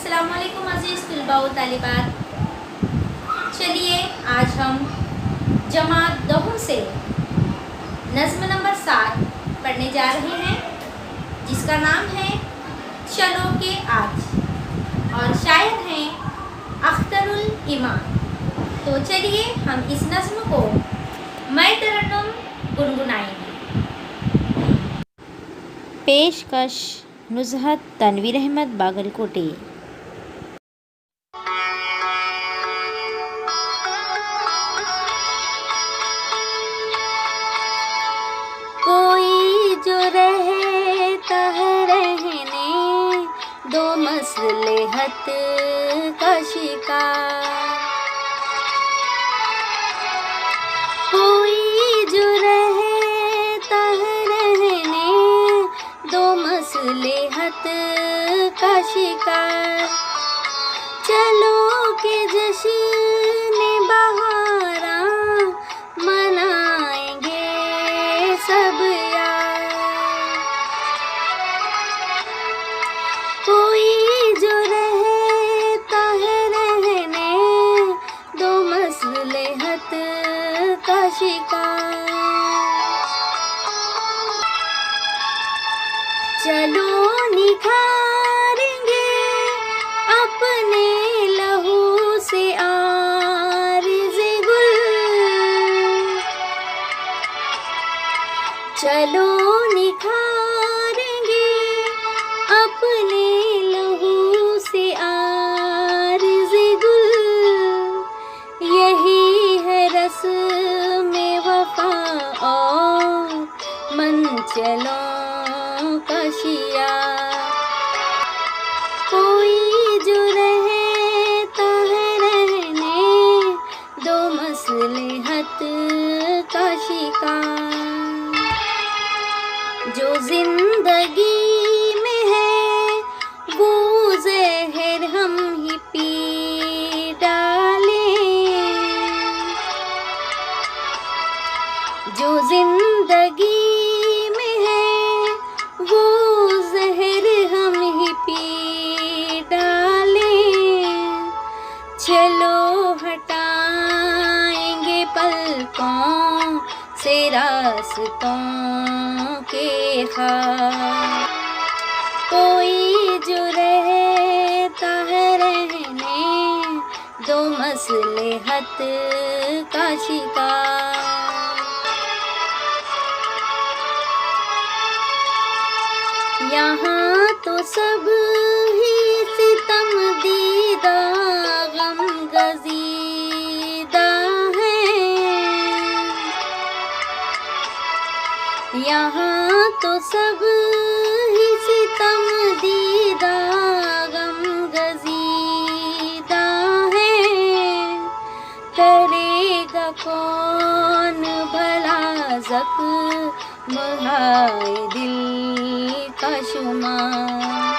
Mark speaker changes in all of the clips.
Speaker 1: अस्सलामुअलैकुम अज़ीज़ तलबा व तालिबात। चलिए आज हम जमात दहुम से नज़्म नंबर 7 पढ़ने जा रहे हैं, जिसका नाम है चलो के आज और शायर हैं अख्तरुल ईमान। तो चलिए हम इस नज़्म को मैं तरन्नुम गुनगुनाएंगे। पेशकश नुज़हत तनवीर अहमद बागलकोटी।
Speaker 2: कोई जो रहता है रहने दो मसलहत का शिकार, कोई जो रहता है रहने दो मसलहत का शिकार। चलो के जश्न बहारा मनाएंगे सब यार। कोई जो रहता है रहने दो मसलहत का शिकार। चलो निखारेंगे अपने लहू से आरिज़े गुल। चलो निखारेंगे अपने लहू से आरिज़े गुल। यही है रस्म वफ़ा और मंचलों का शियार। कोई जो रहता है रहने दो मसलहत का शिकार। जो जिंदगी में है वो ज़हर हम ही पी डालें। जो जिंदगी में है वो ज़हर हम ही पी डालें। चलो हटाएंगे पलकों से रास्तों के खाब। कोई जो रहता है रहने दो मसलहत का शिकार। यहाँ तो सब ही सितम दीदा गम गजीदा है। यहाँ तो सब ही सितम दीदा गम गजीदा है। करेगा कौन भला ज़ख्म हाय दिल का शुमार।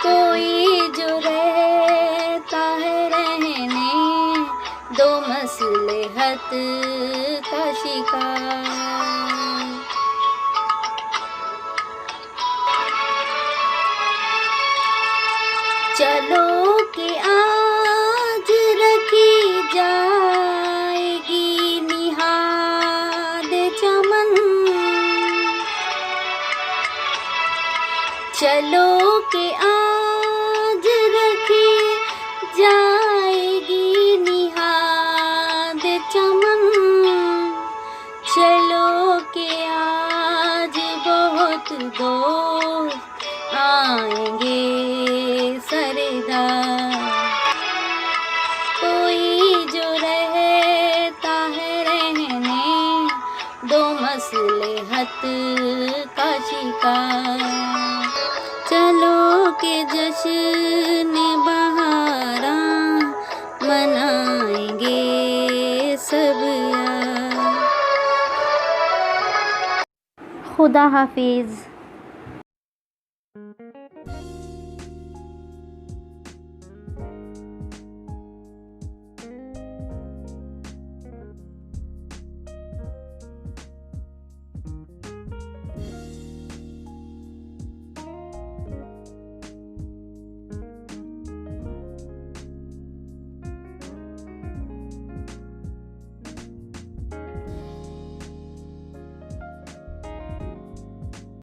Speaker 2: कोई जो रहता है रहने दो मसलहत का शिकार। चलो के आज रखी जाएगी निहाद चमन। चलो के आज रखी जाएगी निहाद चमन। चलो के आज बहुत दोस्त आएंगे सरदार। कोई जो रहता है रहने दो मसलहत का शिकार। चलो के जश्न बहारा मनाएंगे सब यार।
Speaker 1: खुदा हाफिज़।